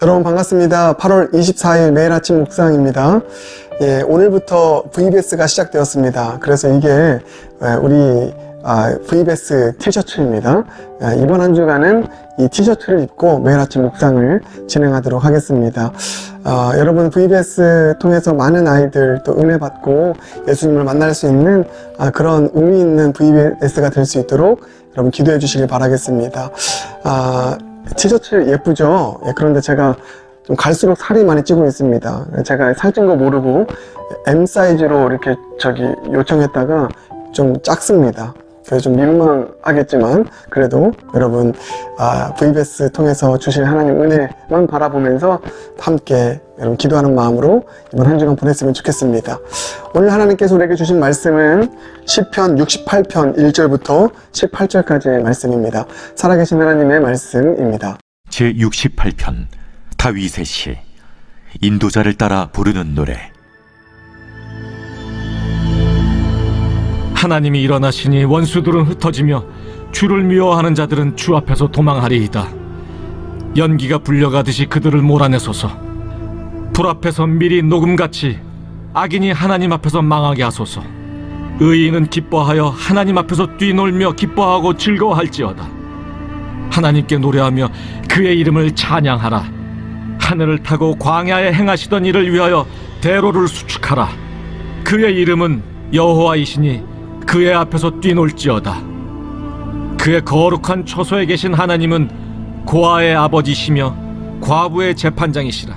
여러분 반갑습니다. 8월 24일 매일 아침 묵상입니다. 오늘부터 VBS가 시작되었습니다. 그래서 이게 우리 VBS 티셔츠입니다. 이번 한 주간은 이 티셔츠를 입고 매일 아침 묵상을 진행하도록 하겠습니다. 여러분 VBS 통해서 많은 아이들 또 은혜 받고 예수님을 만날 수 있는 그런 의미 있는 VBS가 될 수 있도록 여러분 기도해 주시길 바라겠습니다. 티셔츠 예쁘죠? 그런데 제가 좀 갈수록 살이 많이 찌고 있습니다. 제가 살찐 거 모르고 M 사이즈로 이렇게 요청했다가 좀 작습니다. 그래서 좀 민망하겠지만 그래도 여러분 VBS 통해서 주실 하나님 은혜만 바라보면서 함께 여러분 기도하는 마음으로 이번 한 주간 보냈으면 좋겠습니다. 오늘 하나님께서 우리에게 주신 말씀은 시편 68편 1절부터 18절까지의 말씀입니다. 살아계신 하나님의 말씀입니다. 제68편 다윗의 시. 인도자를 따라 부르는 노래. 하나님이 일어나시니 원수들은 흩어지며 주를 미워하는 자들은 주 앞에서 도망하리이다. 연기가 불려가듯이 그들을 몰아내소서. 불 앞에서 밀이 녹음같이 악인이 하나님 앞에서 망하게 하소서. 의인은 기뻐하여 하나님 앞에서 뛰놀며 기뻐하고 즐거워할지어다. 하나님께 노래하며 그의 이름을 찬양하라. 하늘을 타고 광야에 행하시던 일을 위하여 대로를 수축하라. 그의 이름은 여호와이시니 그의 앞에서 뛰놀지어다. 그의 거룩한 처소에 계신 하나님은 고아의 아버지시며 과부의 재판장이시라.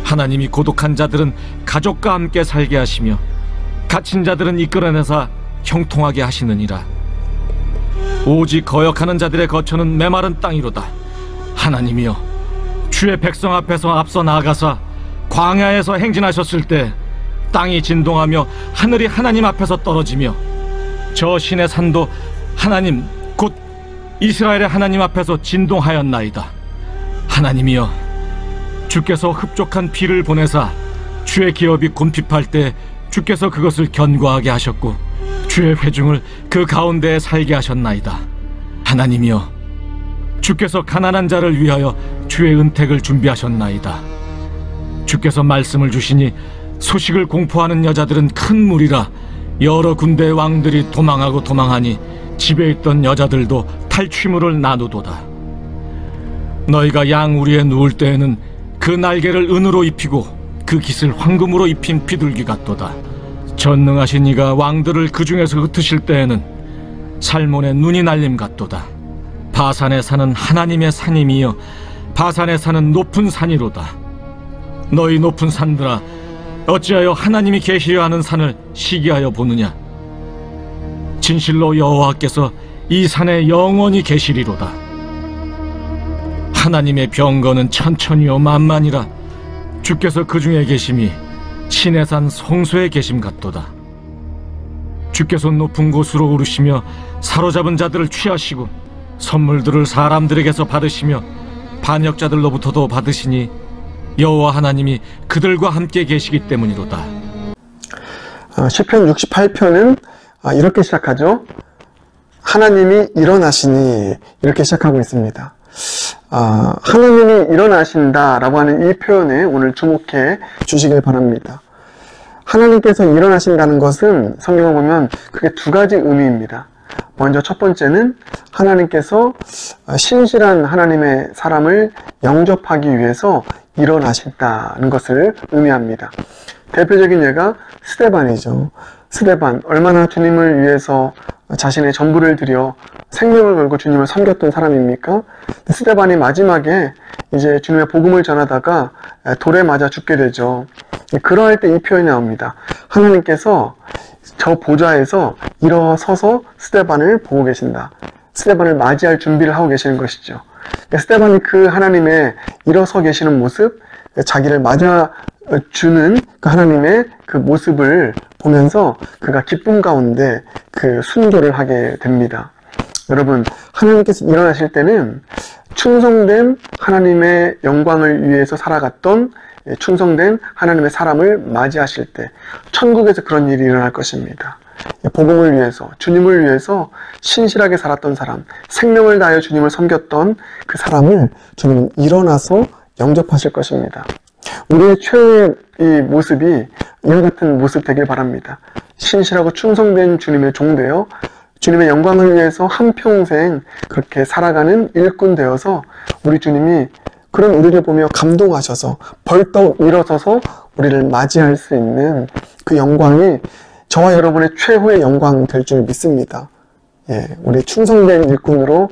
하나님이 고독한 자들은 가족과 함께 살게 하시며 갇힌 자들은 이끌어내사 형통하게 하시느니라. 오직 거역하는 자들의 거처는 메마른 땅이로다. 하나님이여, 주의 백성 앞에서 앞서 나아가사 광야에서 행진하셨을 때 땅이 진동하며 하늘이 하나님 앞에서 떨어지며 저 신의 산도 하나님 곧 이스라엘의 하나님 앞에서 진동하였나이다. 하나님이여, 주께서 흡족한 비를 보내사 주의 기업이 곰핍할 때 주께서 그것을 견고하게 하셨고 주의 회중을 그 가운데에 살게 하셨나이다. 하나님이여, 주께서 가난한 자를 위하여 주의 은택을 준비하셨나이다. 주께서 말씀을 주시니 소식을 공포하는 여자들은 큰 무리라. 여러 군대의 왕들이 도망하고 도망하니 집에 있던 여자들도 탈취물을 나누도다. 너희가 양우리에 누울 때에는 그 날개를 은으로 입히고 그 깃을 황금으로 입힌 비둘기 같도다. 전능하신 이가 왕들을 그 중에서 흩으실 때에는 살몬의 눈이 날림 같도다. 바산에 사는 하나님의 산임이여, 바산에 사는 높은 산이로다. 너희 높은 산들아, 어찌하여 하나님이 계시려 하는 산을 시기하여 보느냐. 진실로 여호와께서 이 산에 영원히 계시리로다. 하나님의 병거는 천천히요 만만이라. 주께서 그 중에 계심이 신의 산 성소에 계심 같도다. 주께서 높은 곳으로 오르시며 사로잡은 자들을 취하시고 선물들을 사람들에게서 받으시며 반역자들로부터도 받으시니 여호와 하나님이 그들과 함께 계시기 때문이로다. 시편 68편은 이렇게 시작하죠. 하나님이 일어나시니, 이렇게 시작하고 있습니다. 하나님이 일어나신다 라고 하는 이 표현에 오늘 주목해 주시길 바랍니다. 하나님께서 일어나신다는 것은 성경을 보면 크게 두 가지 의미입니다. 먼저 첫 번째는 하나님께서 신실한 하나님의 사람을 영접하기 위해서 일어나신다는 것을 의미합니다. 대표적인 예가 스데반이죠. 스데반, 얼마나 주님을 위해서 자신의 전부를 들여 생명을 걸고 주님을 섬겼던 사람입니까? 스데반이 마지막에 이제 주님의 복음을 전하다가 돌에 맞아 죽게 되죠. 그러할 때 이 표현이 나옵니다. 하나님께서 저 보좌에서 일어서서 스데반을 보고 계신다. 스데반을 맞이할 준비를 하고 계시는 것이죠. 스데반이 그 하나님의 일어서 계시는 모습, 자기를 맞아주는 그 하나님의 그 모습을 보면서 그가 기쁨 가운데 그 순교를 하게 됩니다. 여러분, 하나님께서 일어나실 때는 충성된 하나님의 영광을 위해서 살아갔던 충성된 하나님의 사람을 맞이하실 때 천국에서 그런 일이 일어날 것입니다. 복음을 위해서, 주님을 위해서 신실하게 살았던 사람, 생명을 다하여 주님을 섬겼던 그 사람을 주님은 일어나서 영접하실 것입니다. 우리의 최후의 이 모습이 이와 같은 모습 되길 바랍니다. 신실하고 충성된 주님의 종 되어 주님의 영광을 위해서 한평생 그렇게 살아가는 일꾼 되어서 우리 주님이 그런 우리를 보며 감동하셔서 벌떡 일어서서 우리를 맞이할 수 있는 그 영광이 저와 여러분의 최후의 영광 될 줄 믿습니다. 예, 우리 충성된 일꾼으로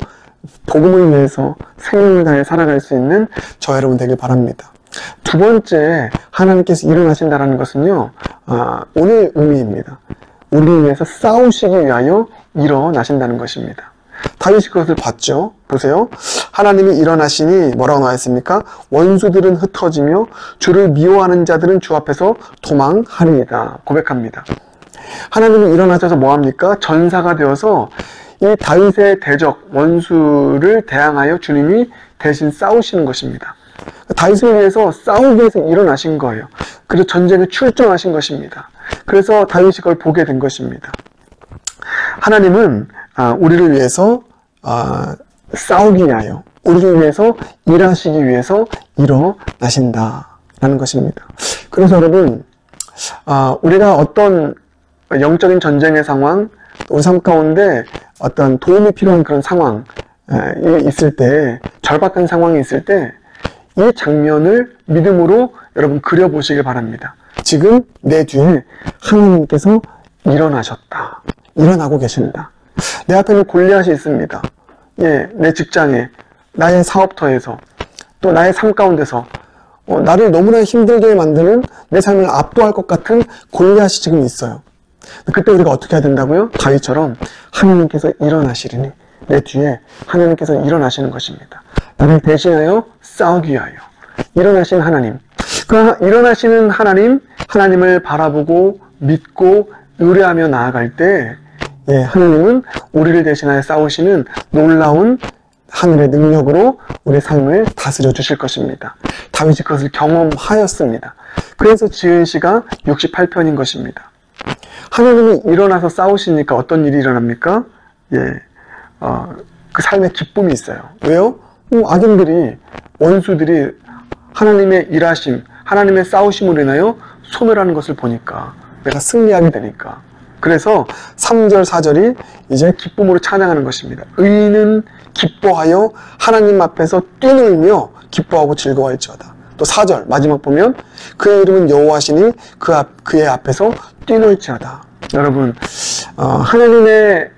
복음을 위해서 생명을 다해 살아갈 수 있는 저와 여러분 되길 바랍니다. 두 번째, 하나님께서 일어나신다는 것은요, 오늘 의미입니다. 우리를 위해서 싸우시기 위하여 일어나신다는 것입니다. 다윗이 그것을 봤죠. 보세요. 하나님이 일어나시니 뭐라고 나와 있습니까? 원수들은 흩어지며 주를 미워하는 자들은 주 앞에서 도망하리이다. 고백합니다. 하나님이 일어나셔서 뭐합니까? 전사가 되어서 이 다윗의 대적, 원수를 대항하여 주님이 대신 싸우시는 것입니다. 다윗을 위해서 싸우기 위해서 일어나신 거예요. 그래서 전쟁에 출정하신 것입니다. 그래서 다윗이 그걸 보게 된 것입니다. 하나님은 우리를 위해서 싸우기 위하여, 우리를 위해서 일하시기 위해서 일어나신다라는 것입니다. 그래서 여러분, 우리가 어떤 영적인 전쟁의 상황, 우리 삶 가운데 어떤 도움이 필요한 그런 상황이 있을 때, 절박한 상황이 있을 때, 이 장면을 믿음으로 여러분 그려보시길 바랍니다. 지금 내 뒤에 하나님께서 일어나셨다. 일어나고 계신다. 내 앞에는 골리앗이 있습니다. 예, 내 직장에, 나의 사업터에서, 또 나의 삶 가운데서 나를 너무나 힘들게 만드는 내 삶을 압도할 것 같은 골리앗이 지금 있어요. 그때 우리가 어떻게 해야 된다고요? 다윗처럼 하나님께서 일어나시리니 내 뒤에 하나님께서 일어나시는 것입니다. 나를 대신하여 싸우기 위하여 일어나신 하나님, 그 일어나시는 하나님, 하나님을 바라보고 믿고 의뢰하며 나아갈 때 하나님은 우리를 대신하여 싸우시는 놀라운 하늘의 능력으로 우리의 삶을 다스려 주실 것입니다. 다윗이 그것을 경험하였습니다. 그래서 지은 시가 68편인 것입니다. 하나님이 일어나서 싸우시니까 어떤 일이 일어납니까? 그 삶에 기쁨이 있어요. 왜요? 악인들이, 원수들이 하나님의 일하심, 하나님의 싸우심으로 인하여 소멸하는 것을 보니까 내가 승리하게 되니까. 그래서 3절, 4절이 이제 기쁨으로 찬양하는 것입니다. 의인은 기뻐하여 하나님 앞에서 뛰놀며 기뻐하고 즐거워할지어다. 또 4절 마지막 보면 그의 이름은 여호와시니 그의 앞에서 뛰놀지어다. 여러분, 하나님의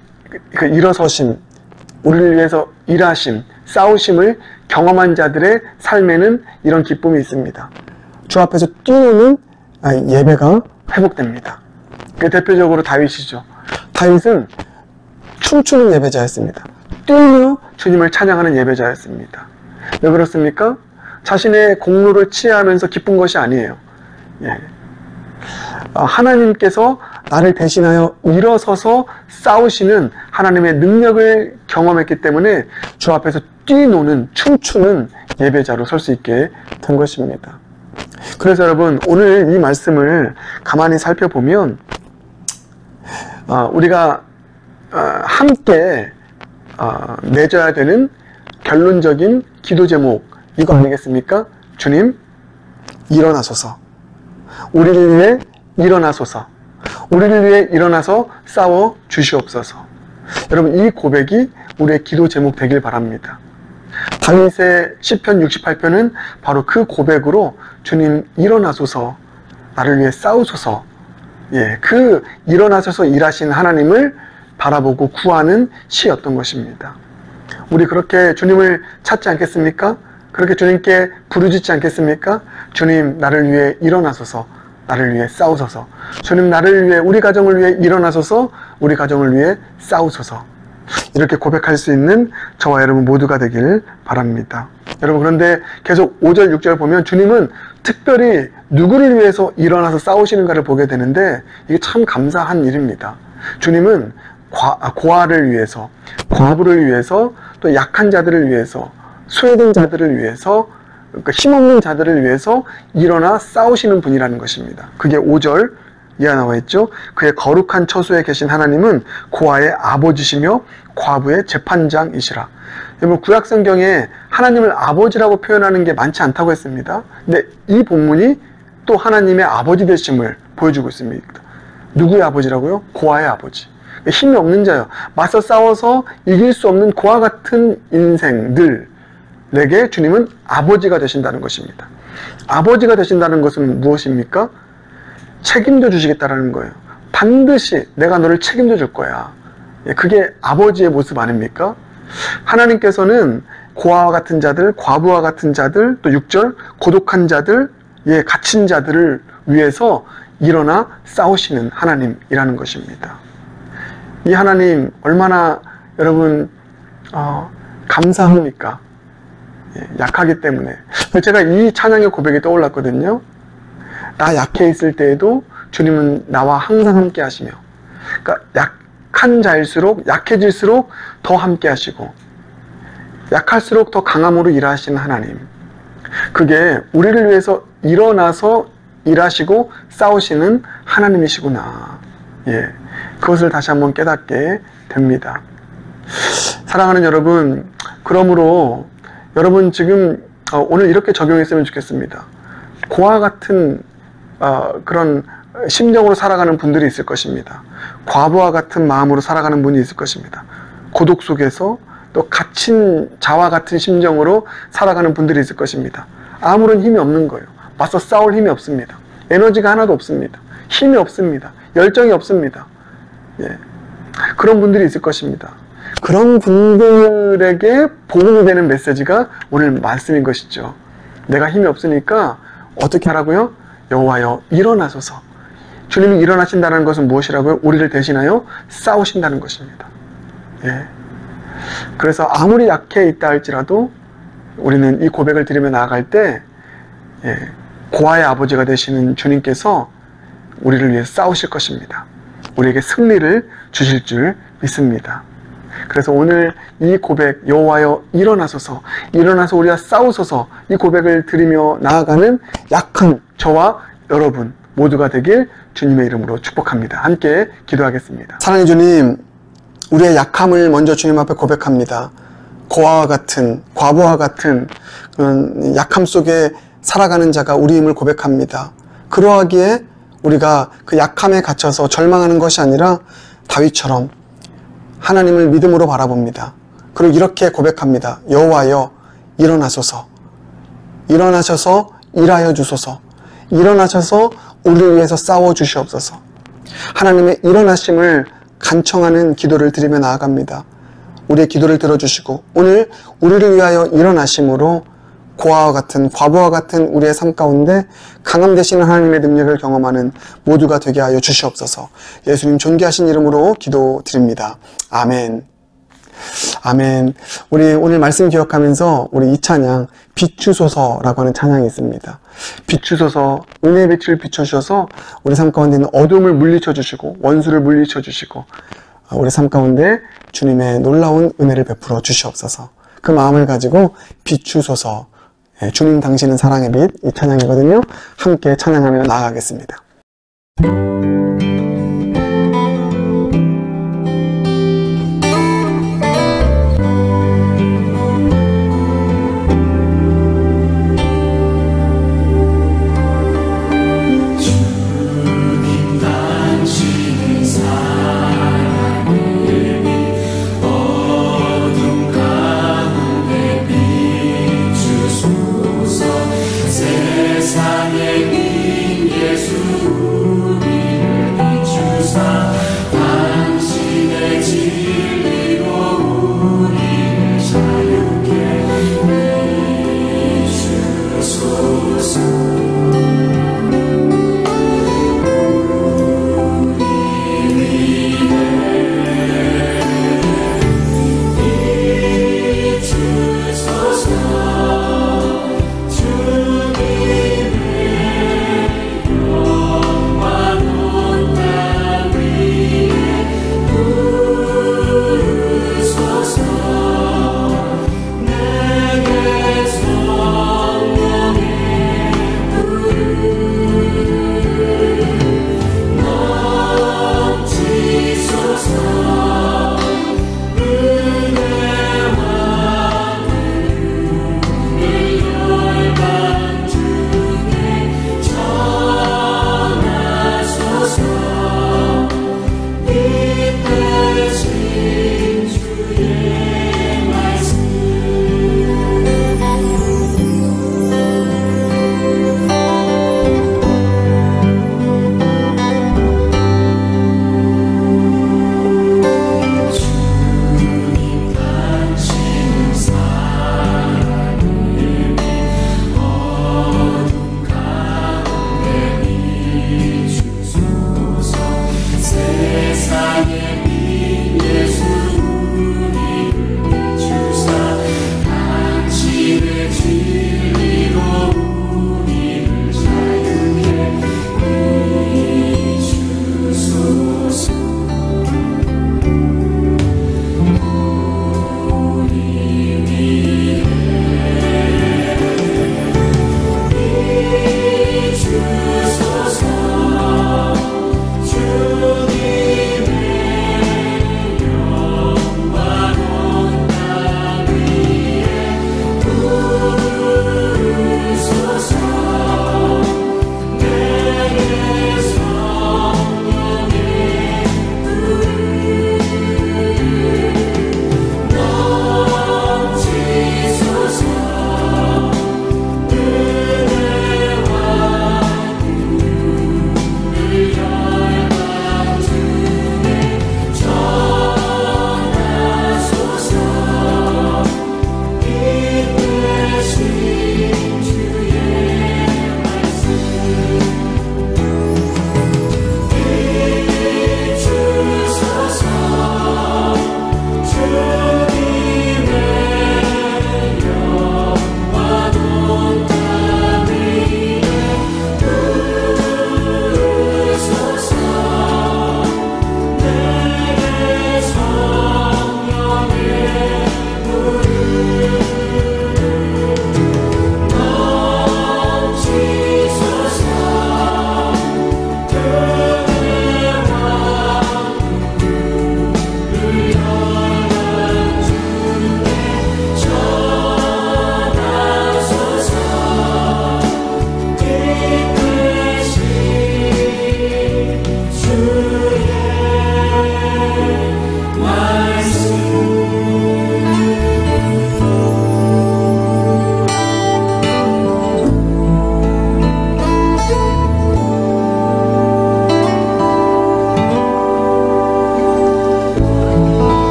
그 일어서심, 우리를 위해서 일하심, 싸우심을 경험한 자들의 삶에는 이런 기쁨이 있습니다. 주 앞에서 뛰노는 예배가 회복됩니다. 그 대표적으로 다윗이죠. 다윗은 춤추는 예배자였습니다. 뛰며 주님을 찬양하는 예배자였습니다. 왜 그렇습니까? 자신의 공로를 취하면서 기쁜 것이 아니에요. 하나님께서 나를 대신하여 일어서서 싸우시는 하나님의 능력을 경험했기 때문에 주 앞에서 뛰노는, 춤추는 예배자로 설 수 있게 된 것입니다. 그래서 여러분, 오늘 이 말씀을 가만히 살펴보면 우리가 함께 맺어야 되는 결론적인 기도 제목, 이거 아니겠습니까? 주님, 일어나소서. 우리를 위해 일어나소서. 우리를 위해 일어나서 싸워 주시옵소서. 여러분, 이 고백이 우리의 기도 제목 되길 바랍니다. 다윗의 시편 68편은 바로 그 고백으로 주님 일어나소서, 나를 위해 싸우소서, 그 일어나셔서 일하신 하나님을 바라보고 구하는 시였던 것입니다. 우리 그렇게 주님을 찾지 않겠습니까? 그렇게 주님께 부르짖지 않겠습니까? 주님, 나를 위해 일어나소서, 나를 위해 싸우소서. 주님, 나를 위해, 우리 가정을 위해 일어나소서, 우리 가정을 위해 싸우소서. 이렇게 고백할 수 있는 저와 여러분 모두가 되길 바랍니다. 여러분, 그런데 계속 5절, 6절 보면 주님은 특별히 누구를 위해서 일어나서 싸우시는가를 보게 되는데 이게 참 감사한 일입니다. 주님은 고아를 위해서, 과부를 위해서, 또 약한 자들을 위해서, 소외된 자들을 위해서, 그러니까 힘없는 자들을 위해서 일어나 싸우시는 분이라는 것입니다. 그게 5절 이하 나와 있죠. 그의 거룩한 처소에 계신 하나님은 고아의 아버지시며 과부의 재판장이시라. 여러분, 구약 성경에 하나님을 아버지라고 표현하는 게 많지 않다고 했습니다. 근데 이 본문이 또 하나님의 아버지 되심을 보여주고 있습니다. 누구의 아버지라고요? 고아의 아버지. 힘이 없는 자요. 맞서 싸워서 이길 수 없는 고아 같은 인생들에게 주님은 아버지가 되신다는 것입니다. 아버지가 되신다는 것은 무엇입니까? 책임져 주시겠다는 거예요. 반드시 내가 너를 책임져 줄 거야. 그게 아버지의 모습 아닙니까? 하나님께서는 고아와 같은 자들, 과부와 같은 자들, 또 6절 고독한 자들, 갇힌 자들을 위해서 일어나 싸우시는 하나님이라는 것입니다. 이 하나님 얼마나 여러분 감사합니까? 약하기 때문에. 제가 이 찬양의 고백이 떠올랐거든요. 나 약해 있을 때에도 주님은 나와 항상 함께 하시며, 그러니까 약한 자일수록 약해질수록 더 함께 하시고 약할수록 더 강함으로 일하시는 하나님, 그게 우리를 위해서 일어나서 일하시고 싸우시는 하나님이시구나. 그것을 다시 한번 깨닫게 됩니다. 사랑하는 여러분, 그러므로 여러분 지금 오늘 이렇게 적용했으면 좋겠습니다. 고아 같은 그런 심정으로 살아가는 분들이 있을 것입니다. 과부와 같은 마음으로 살아가는 분이 있을 것입니다. 고독 속에서 또 갇힌 자와 같은 심정으로 살아가는 분들이 있을 것입니다. 아무런 힘이 없는 거예요. 맞서 싸울 힘이 없습니다. 에너지가 하나도 없습니다. 힘이 없습니다. 열정이 없습니다. 그런 분들이 있을 것입니다. 그런 분들에게 복음이 되는 메시지가 오늘 말씀인 것이죠. 내가 힘이 없으니까 어떻게 하라고요? 여호와여 일어나소서. 주님이 일어나신다는 것은 무엇이라고요? 우리를 대신하여 싸우신다는 것입니다. 그래서 아무리 약해 있다 할지라도 우리는 이 고백을 드리며 나아갈 때 고아의 아버지가 되시는 주님께서 우리를 위해 싸우실 것입니다. 우리에게 승리를 주실 줄 믿습니다. 그래서 오늘 이 고백, 여호와여 일어나소서, 일어나서 우리와 싸우소서, 이 고백을 드리며 나아가는 약한 저와 여러분 모두가 되길 주님의 이름으로 축복합니다. 함께 기도하겠습니다. 사랑의 주님, 우리의 약함을 먼저 주님 앞에 고백합니다. 고아와 같은, 과부와 같은 그런 약함 속에 살아가는 자가 우리임을 고백합니다. 그러하기에 우리가 그 약함에 갇혀서 절망하는 것이 아니라 다윗처럼 하나님을 믿음으로 바라봅니다. 그리고 이렇게 고백합니다. 여호와여 일어나소서, 일어나셔서 일하여 주소서, 일어나셔서 우리를 위해서 싸워 주시옵소서. 하나님의 일어나심을 간청하는 기도를 드리며 나아갑니다. 우리의 기도를 들어주시고 오늘 우리를 위하여 일어나심으로 고아와 같은, 과부와 같은 우리의 삶 가운데 강함 되시는 하나님의 능력을 경험하는 모두가 되게 하여 주시옵소서. 예수님 존귀하신 이름으로 기도드립니다. 아멘. 아멘. 우리 오늘 말씀 기억하면서 우리 이 찬양 비추소서라고 하는 찬양이 있습니다. 비추소서, 은혜의 빛을 비춰주셔서 우리 삶 가운데 있는 어둠을 물리쳐 주시고 원수를 물리쳐 주시고 우리 삶 가운데 주님의 놀라운 은혜를 베풀어 주시옵소서. 그 마음을 가지고 비추소서, 주님 당신은 사랑의 빛, 이 찬양이거든요. 함께 찬양하며 나아가겠습니다.